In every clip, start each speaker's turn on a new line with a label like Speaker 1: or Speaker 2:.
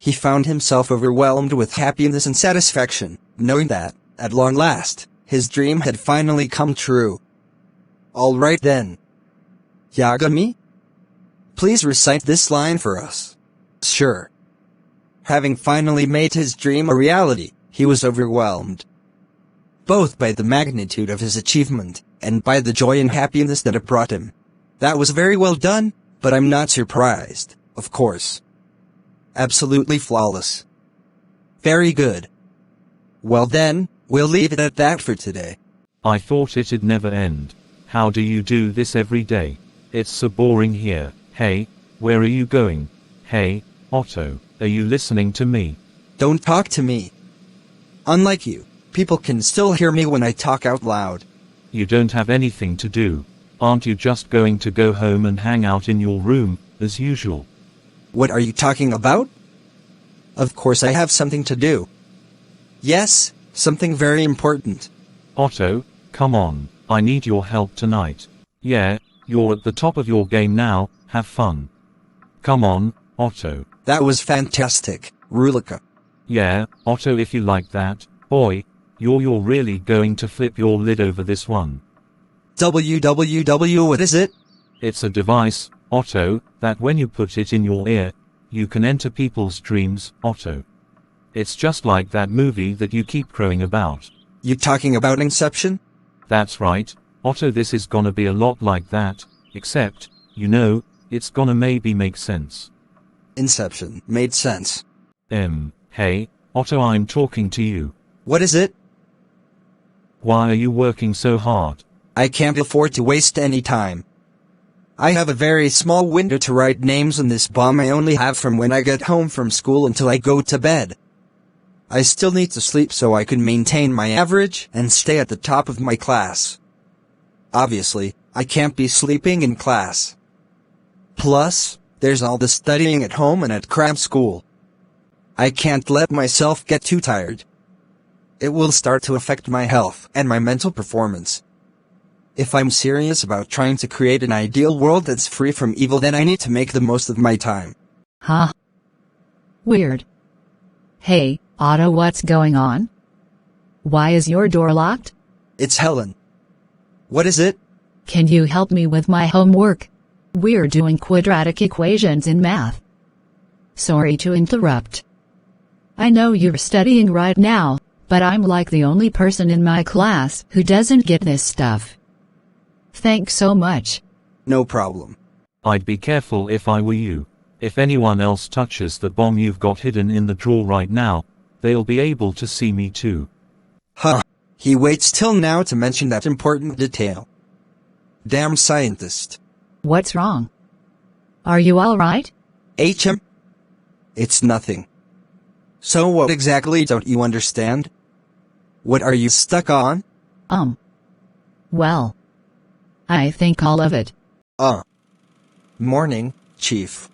Speaker 1: He found himself overwhelmed with happiness and satisfaction, knowing that, at long last, his dream had finally come true. All right then. Yagami? Please recite this line for us. Sure. Having finally made his dream a reality, he was overwhelmed. Both by the magnitude of his achievement, and by the joy and happiness that it brought him. That was very well done, but I'm not surprised, of course. Absolutely flawless. Very good. Well then, we'll leave it at that for today.
Speaker 2: I thought it'd never end. How do you do this every day? It's so boring here. Hey, where are you going? Hey, Otto, are you listening to me?
Speaker 1: Don't talk to me. Unlike you, people can still hear me when I talk out loud.
Speaker 2: You don't have anything to do. Aren't you just going to go home and hang out in your room, as usual?
Speaker 1: What are you talking about? Of course I have something to do. Yes, something very important.
Speaker 2: Otto, come on, I need your help tonight. Yeah, you're at the top of your game now, have fun. Come on, Otto.
Speaker 1: That was fantastic, Rulika.
Speaker 2: Yeah, Otto, if you like that, boy, you're really going to flip your lid over this one.
Speaker 1: What is it?
Speaker 2: It's a device, Otto, that when you put it in your ear, you can enter people's dreams, Otto. It's just like that movie that you keep crowing about.
Speaker 1: You talking about Inception?
Speaker 2: That's right, Otto, this is gonna be a lot like that, except, you know, it's gonna maybe make sense.
Speaker 1: Inception made sense.
Speaker 2: Hey, Otto, I'm talking to you.
Speaker 1: What is it?
Speaker 2: Why are you working so hard?
Speaker 1: I can't afford to waste any time. I have a very small window to write names on this bomb I only have from when I get home from school until I go to bed. I still need to sleep so I can maintain my average and stay at the top of my class. Obviously, I can't be sleeping in class. Plus, there's all the studying at home and at cram school. I can't let myself get too tired. It will start to affect my health and my mental performance. If I'm serious about trying to create an ideal world that's free from evil, then I need to make the most of my time.
Speaker 3: Huh? Weird. Hey, Otto, what's going on? Why is your door locked?
Speaker 1: It's Helen. What is it?
Speaker 3: Can you help me with my homework? We're doing quadratic equations in math. Sorry to interrupt. I know you're studying right now, but I'm like the only person in my class who doesn't get this stuff. Thanks so much.
Speaker 1: No problem.
Speaker 2: I'd be careful if I were you. If anyone else touches the bomb you've got hidden in the drawer right now, they'll be able to see me too.
Speaker 1: Huh. He waits till now to mention that important detail. Damn scientist.
Speaker 3: What's wrong? Are you alright?
Speaker 1: HM? It's nothing. So what exactly don't you understand? What are you stuck on?
Speaker 3: Well, I think all of it.
Speaker 1: Morning, Chief.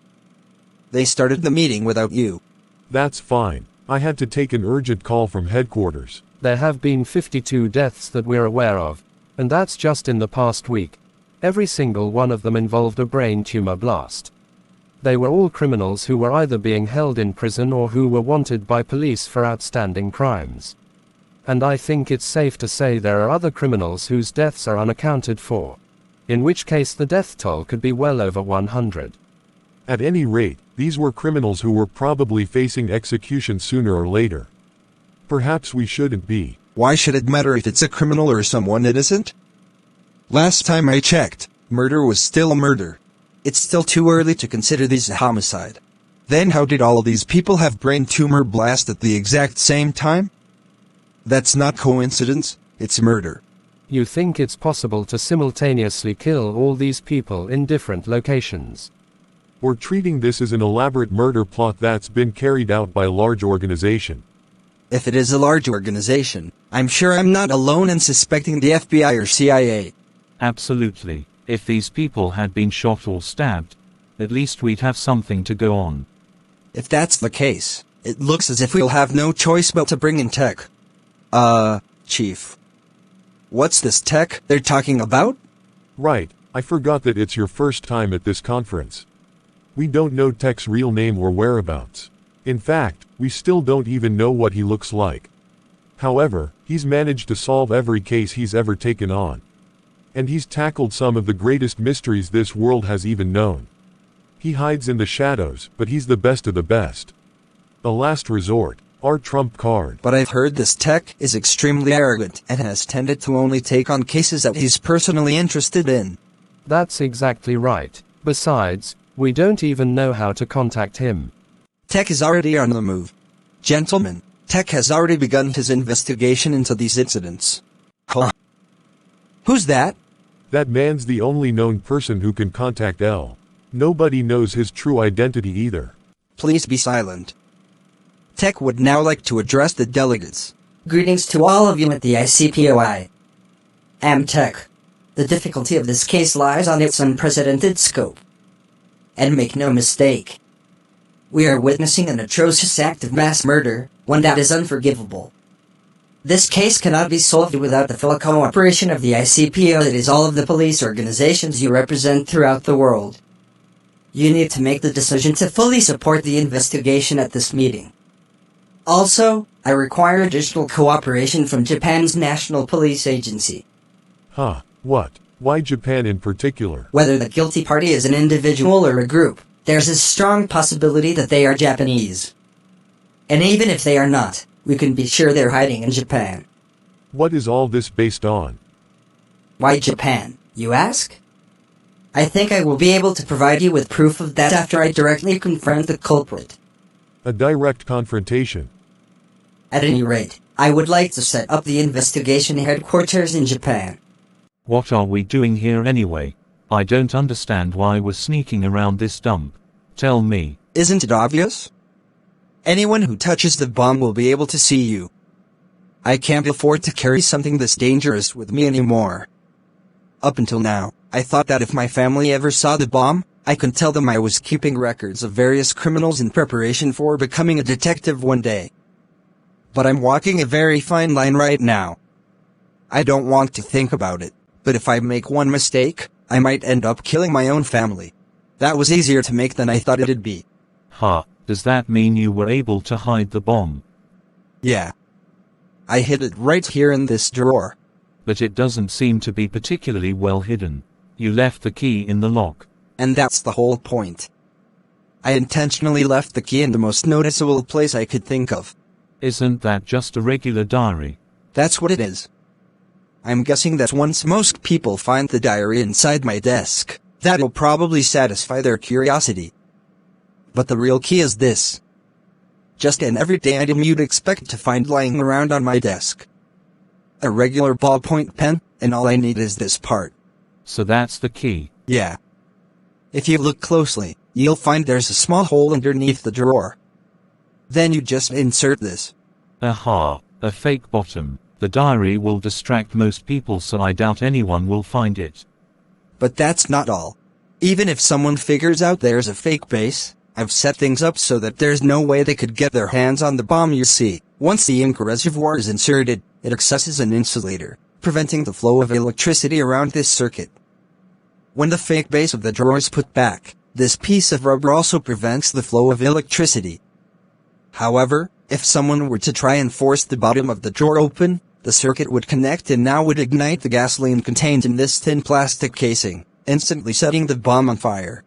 Speaker 1: They started the meeting without you.
Speaker 4: That's fine. I had to take an urgent call from headquarters.
Speaker 5: There have been 52 deaths that we're aware of, and that's just in the past week. Every single one of them involved a brain tumor blast. They were all criminals who were either being held in prison or who were wanted by police for outstanding crimes. And I think it's safe to say there are other criminals whose deaths are unaccounted for. In which case the death toll could be well over 100.
Speaker 4: At any rate, these were criminals who were probably facing execution sooner or later. Perhaps we shouldn't be.
Speaker 1: Why should it matter if it's a criminal or someone innocent? Last time I checked, murder was still a murder. It's still too early to consider this a homicide. Then how did all of these people have brain tumor blast at the exact same time? That's not coincidence, it's murder.
Speaker 5: You think it's possible to simultaneously kill all these people in different locations?
Speaker 4: We're treating this as an elaborate murder plot that's been carried out by a large organization.
Speaker 1: If it is a large organization, I'm sure I'm not alone in suspecting the FBI or CIA.
Speaker 2: Absolutely. If these people had been shot or stabbed, at least we'd have something to go on.
Speaker 1: If that's the case, it looks as if we'll have no choice but to bring in tech. Chief. What's this tech they're talking about?
Speaker 4: Right, I forgot that it's your first time at this conference. We don't know Tech's real name or whereabouts. In fact, we still don't even know what he looks like. However, he's managed to solve every case he's ever taken on. And he's tackled some of the greatest mysteries this world has even known. He hides in the shadows, but he's the best of the best. The last resort, our trump card.
Speaker 1: But I've heard this tech is extremely arrogant and has tended to only take on cases that he's personally interested in.
Speaker 5: That's exactly right. Besides, we don't even know how to contact him.
Speaker 1: Tech is already on the move. Gentlemen, Tech has already begun his investigation into these incidents. Huh? Who's that?
Speaker 4: That man's the only known person who can contact L. Nobody knows his true identity either.
Speaker 1: Please be silent. Tech would now like to address the delegates.
Speaker 6: Greetings to all of you at the ICPOI. I'm Tech. The difficulty of this case lies on its unprecedented scope. And make no mistake, we are witnessing an atrocious act of mass murder, one that is unforgivable. This case cannot be solved without the full cooperation of the ICPO, that is all of the police organizations you represent throughout the world. You need to make the decision to fully support the investigation at this meeting. Also, I require additional cooperation from Japan's National Police Agency.
Speaker 4: Huh, what? Why Japan in particular?
Speaker 6: Whether the guilty party is an individual or a group, there's a strong possibility that they are Japanese. And even if they are not, we can be sure they're hiding in Japan.
Speaker 4: What is all this based on?
Speaker 6: Why Japan, you ask? I think I will be able to provide you with proof of that after I directly confront the culprit.
Speaker 4: A direct confrontation.
Speaker 6: At any rate, I would like to set up the investigation headquarters in Japan.
Speaker 2: What are we doing here anyway? I don't understand why we're sneaking around this dump. Tell me.
Speaker 1: Isn't it obvious? Anyone who touches the bomb will be able to see you. I can't afford to carry something this dangerous with me anymore. Up until now, I thought that if my family ever saw the bomb, I could tell them I was keeping records of various criminals in preparation for becoming a detective one day. But I'm walking a very fine line right now. I don't want to think about it, but if I make one mistake, I might end up killing my own family. That was easier to make than I thought it'd be.
Speaker 2: Huh, does that mean you were able to hide the bomb?
Speaker 1: Yeah. I hid it right here in this drawer.
Speaker 2: But it doesn't seem to be particularly well hidden. You left the key in the lock.
Speaker 1: And that's the whole point. I intentionally left the key in the most noticeable place I could think of.
Speaker 2: Isn't that just a regular diary?
Speaker 1: That's what it is. I'm guessing that once most people find the diary inside my desk, that'll probably satisfy their curiosity. But the real key is this. Just an everyday item you'd expect to find lying around on my desk. A regular ballpoint pen, and all I need is this part.
Speaker 2: So that's the key.
Speaker 1: Yeah. If you look closely, you'll find there's a small hole underneath the drawer. Then you just insert this.
Speaker 2: Aha, a fake bottom. The diary will distract most people, so I doubt anyone will find it.
Speaker 1: But that's not all. Even if someone figures out there's a fake base, I've set things up so that there's no way they could get their hands on the bomb. You see, once the ink reservoir is inserted, it acts as an insulator, preventing the flow of electricity around this circuit. When the fake base of the drawer is put back, this piece of rubber also prevents the flow of electricity. However, if someone were to try and force the bottom of the drawer open, the circuit would connect and now would ignite the gasoline contained in this thin plastic casing, instantly setting the bomb on fire.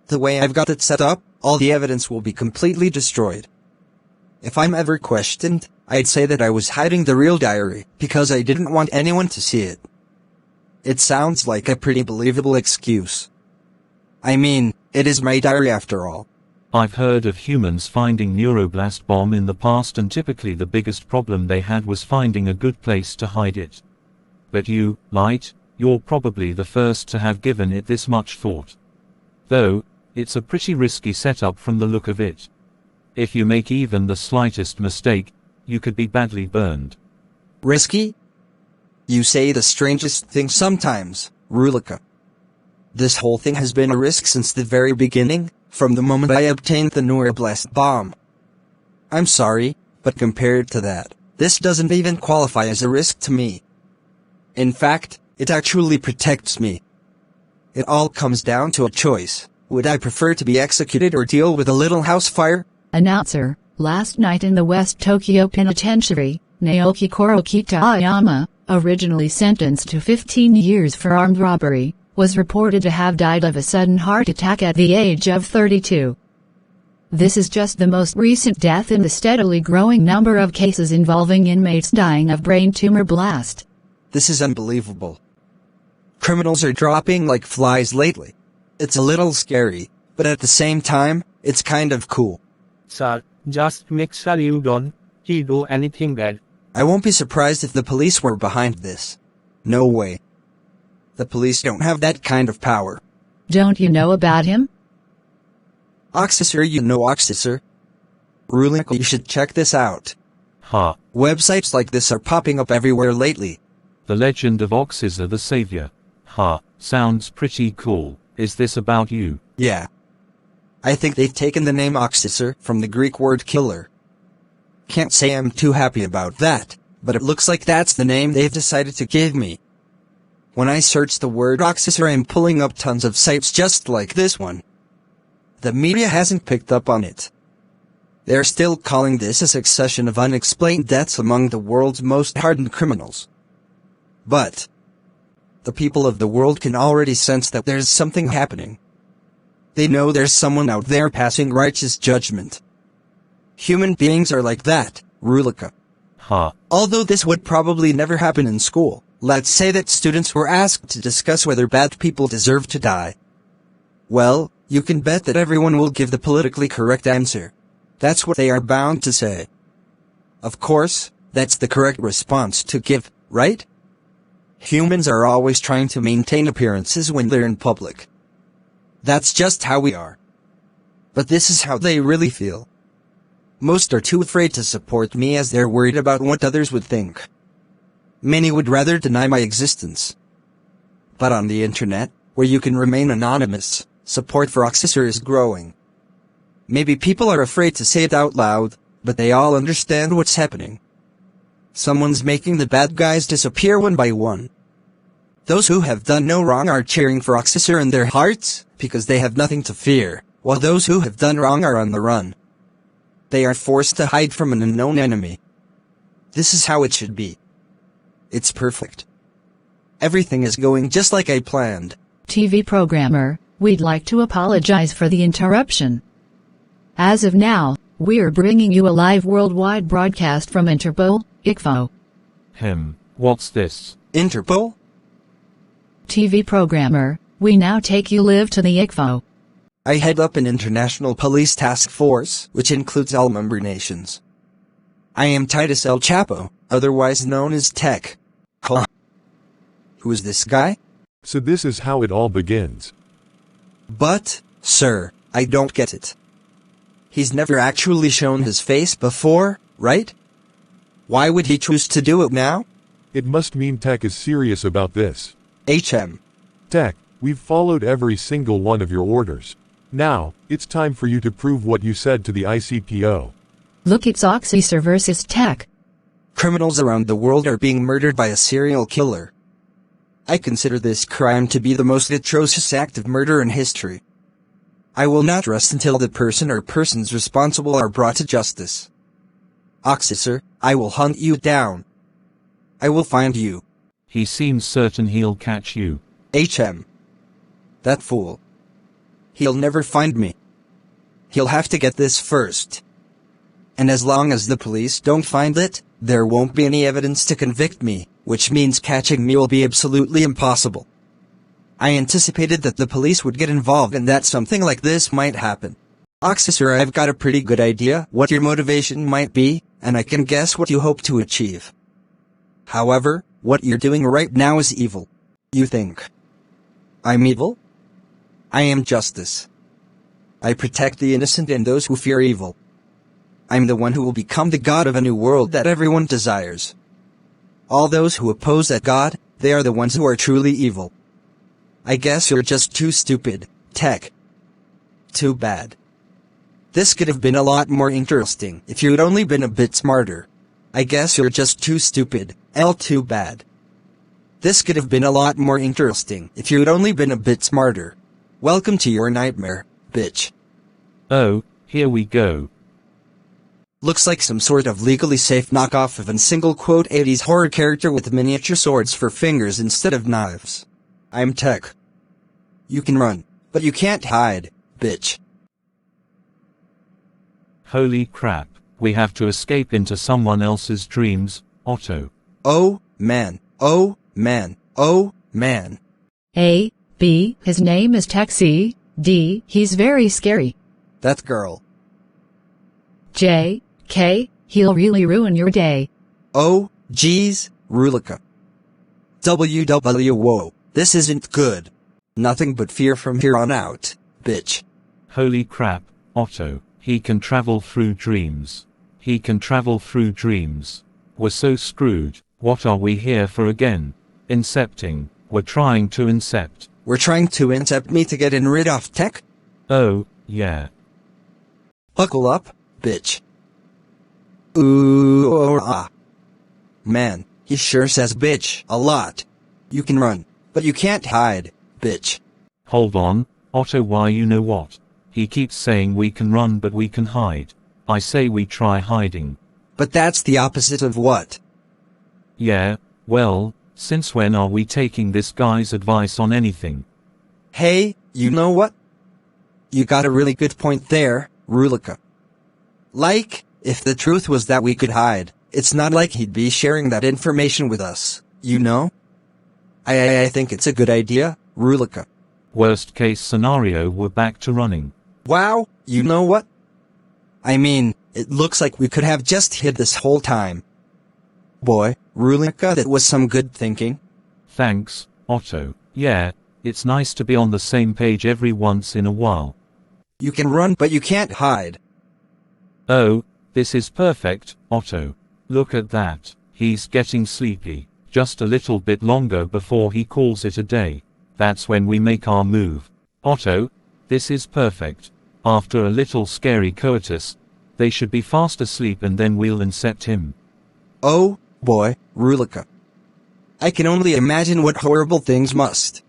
Speaker 1: The way I've got it set up, all the evidence will be completely destroyed. If I'm ever questioned, I'd say that I was hiding the real diary, because I didn't want anyone to see it. It sounds like a pretty believable excuse. I mean, it is my diary after all.
Speaker 2: I've heard of humans finding neuroblast bomb in the past, and typically the biggest problem they had was finding a good place to hide it. But you, Light, you're probably the first to have given it this much thought. Though, it's a pretty risky setup from the look of it. If you make even the slightest mistake, you could be badly burned.
Speaker 1: Risky? You say the strangest things sometimes, Rulika. This whole thing has been a risk since the very beginning, from the moment I obtained the neuroblast bomb. I'm sorry, but compared to that, this doesn't even qualify as a risk to me. In fact, it actually protects me. It all comes down to a choice. Would I prefer to be executed or deal with a little house fire?
Speaker 3: Announcer, last night in the West Tokyo Penitentiary, Naoki Koroki Taiyama, originally sentenced to 15 years for armed robbery, was reported to have died of a sudden heart attack at the age of 32. This is just the most recent death in the steadily growing number of cases involving inmates dying of brain tumor blast.
Speaker 1: This is unbelievable. Criminals are dropping like flies lately. It's a little scary, but at the same time, it's kind of cool.
Speaker 7: Sir, just make sure you don't do anything bad.
Speaker 1: I won't be surprised if the police were behind this. No way. The police don't have that kind of power.
Speaker 3: Don't you know about him?
Speaker 1: Officer, you know Officer. Rulico, you should check this out.
Speaker 2: Ha.
Speaker 1: Websites like this are popping up everywhere lately.
Speaker 2: The Legend of Oxizer the Savior. Ha. Sounds pretty cool. Is this about you?
Speaker 1: Yeah. I think they've taken the name Officer from the Greek word killer. Can't say I'm too happy about that, but it looks like that's the name they've decided to give me. When I search the word Officer, I'm pulling up tons of sites just like this one. The media hasn't picked up on it. They're still calling this a succession of unexplained deaths among the world's most hardened criminals. But the people of the world can already sense that there's something happening. They know there's someone out there passing righteous judgment. Human beings are like that, Rulika.
Speaker 2: Ha.
Speaker 1: Although this would probably never happen in school, let's say that students were asked to discuss whether bad people deserve to die. Well, you can bet that everyone will give the politically correct answer. That's what they are bound to say. Of course, that's the correct response to give, right? Humans are always trying to maintain appearances when they're in public. That's just how we are. But this is how they really feel. Most are too afraid to support me as they're worried about what others would think. Many would rather deny my existence. But on the internet, where you can remain anonymous, support for Officer is growing. Maybe people are afraid to say it out loud, but they all understand what's happening. Someone's making the bad guys disappear one by one. Those who have done no wrong are cheering for Officer in their hearts, because they have nothing to fear, while those who have done wrong are on the run. They are forced to hide from an unknown enemy. This is how it should be. It's perfect. Everything is going just like I planned.
Speaker 3: TV programmer, we'd like to apologize for the interruption. As of now, we're bringing you a live worldwide broadcast from Interpol, ICFO.
Speaker 2: What's this?
Speaker 1: Interpol?
Speaker 3: TV programmer, we now take you live to the ICFO.
Speaker 1: I head up an international police task force, which includes all member nations. I am Titus El Chapo, otherwise known as Tech. Huh. Who is this guy?
Speaker 4: So this is how it all begins.
Speaker 1: But, sir, I don't get it. He's never actually shown his face before, right? Why would he choose to do it now?
Speaker 4: It must mean Tech is serious about this.
Speaker 1: HM.
Speaker 4: Tech, we've followed every single one of your orders. Now, it's time for you to prove what you said to the ICPO.
Speaker 3: Look, it's Officer versus Tech.
Speaker 1: Criminals around the world are being murdered by a serial killer. I consider this crime to be the most atrocious act of murder in history. I will not rest until the person or persons responsible are brought to justice. Officer, I will hunt you down. I will find you.
Speaker 2: He seems certain he'll catch you.
Speaker 1: HM. That fool. He'll never find me. He'll have to get this first. And as long as the police don't find it, there won't be any evidence to convict me, which means catching me will be absolutely impossible. I anticipated that the police would get involved and that something like this might happen. Officer, I've got a pretty good idea what your motivation might be, and I can guess what you hope to achieve. However, what you're doing right now is evil. You think I'm evil? I am justice. I protect the innocent and those who fear evil. I'm the one who will become the god of a new world that everyone desires. All those who oppose that god, they are the ones who are truly evil. I guess you're just too stupid, Tech. Too bad. This could have been a lot more interesting if you'd only been a bit smarter. I guess you're just too stupid, too bad. This could have been a lot more interesting if you'd only been a bit smarter. Welcome to your nightmare, bitch.
Speaker 2: Oh, here we go.
Speaker 1: Looks like some sort of legally safe knockoff of a single quote 80s horror character with miniature swords for fingers instead of knives. I'm Tech. You can run, but you can't hide, bitch.
Speaker 2: Holy crap, we have to escape into someone else's dreams, Otto.
Speaker 1: Oh, man. Oh, man. Oh, man.
Speaker 3: A, B, his name is Tech. C, D, he's very scary.
Speaker 1: That girl.
Speaker 3: J, K, he'll really ruin your day.
Speaker 1: Oh, geez, Rulika. WW whoa, this isn't good. Nothing but fear from here on out, bitch.
Speaker 2: Holy crap, Otto, he can travel through dreams. He can travel through dreams. We're so screwed, what are we here for again? Incepting, we're trying to incept.
Speaker 1: We're trying to incept me to get rid of Tech?
Speaker 2: Oh, yeah.
Speaker 1: Buckle up, bitch. Ooh, oh, ah. Man, he sure says bitch a lot. You can run, but you can't hide, bitch.
Speaker 2: Hold on, Otto, why you know what? He keeps saying we can run but we can hide. I say we try hiding.
Speaker 1: But that's the opposite of what?
Speaker 2: Yeah, well, since when are we taking this guy's advice on anything?
Speaker 1: Hey, you know what? You got a really good point there, Rulika. Like, if the truth was that we could hide, it's not like he'd be sharing that information with us, you know? I think it's a good idea, Rulika.
Speaker 2: Worst case scenario, we're back to running.
Speaker 1: Wow, you know what? I mean, it looks like we could have just hid this whole time. Boy, Rulika, that was some good thinking.
Speaker 2: Thanks, Otto. Yeah, it's nice to be on the same page every once in a while.
Speaker 1: You can run but you can't hide.
Speaker 2: Oh, this is perfect, Otto. Look at that, he's getting sleepy. Just a little bit longer before he calls it a day. That's when we make our move. Otto, this is perfect. After a little scary coitus, they should be fast asleep and then we'll incept him.
Speaker 1: Oh, boy, Rulika. I can only imagine what horrible things must,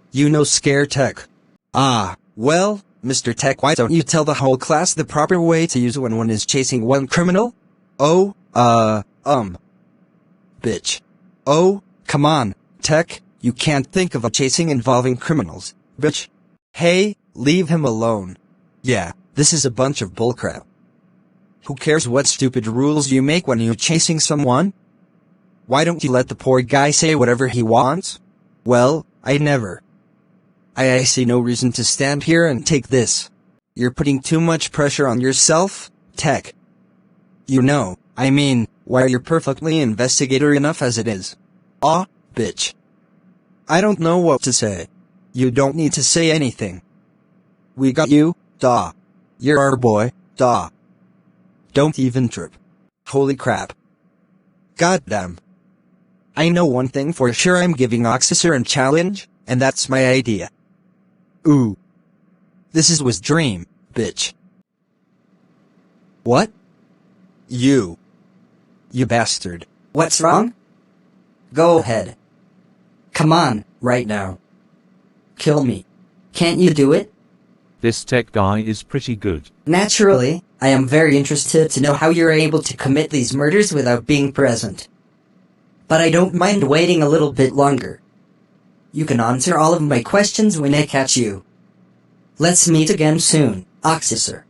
Speaker 1: scare Tech. Ah, well, Mr. Tech, why don't you tell the whole class the proper way to use when one is chasing one criminal? Oh, bitch. Oh, come on, Tech, you can't think of a chasing involving criminals, bitch. Hey, leave him alone. Yeah, this is a bunch of bullcrap. Who cares what stupid rules you make when you're chasing someone? Why don't you let the poor guy say whatever he wants? Well, I never. I see no reason to stand here and take this. You're putting too much pressure on yourself, Tech. Why you're perfectly investigator enough as it is. Aw, bitch. I don't know what to say. You don't need to say anything. We got you, da. You're our boy, da. Don't even trip. Holy crap. Goddamn. I know one thing for sure, I'm giving Oxycer a challenge, and that's my idea. Ooh. This was dream, bitch. What? You bastard.
Speaker 6: What's wrong? Go ahead. Come on, right now. Kill me. Can't you do it?
Speaker 2: This Tech guy is pretty good.
Speaker 6: Naturally, I am very interested to know how you're able to commit these murders without being present. But I don't mind waiting a little bit longer. You can answer all of my questions when I catch you. Let's meet again soon, Oxycer.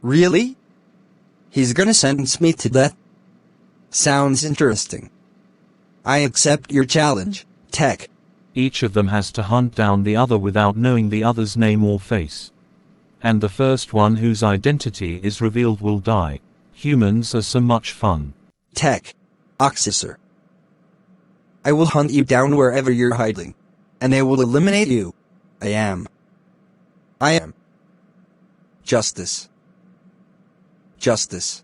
Speaker 1: Really? He's gonna sentence me to death? Sounds interesting. I accept your challenge, Tech.
Speaker 2: Each of them has to hunt down the other without knowing the other's name or face. And the first one whose identity is revealed will die. Humans are so much fun.
Speaker 1: Tech. Oxycer. I will hunt you down wherever you're hiding. And I will eliminate you. I am. Justice. Justice.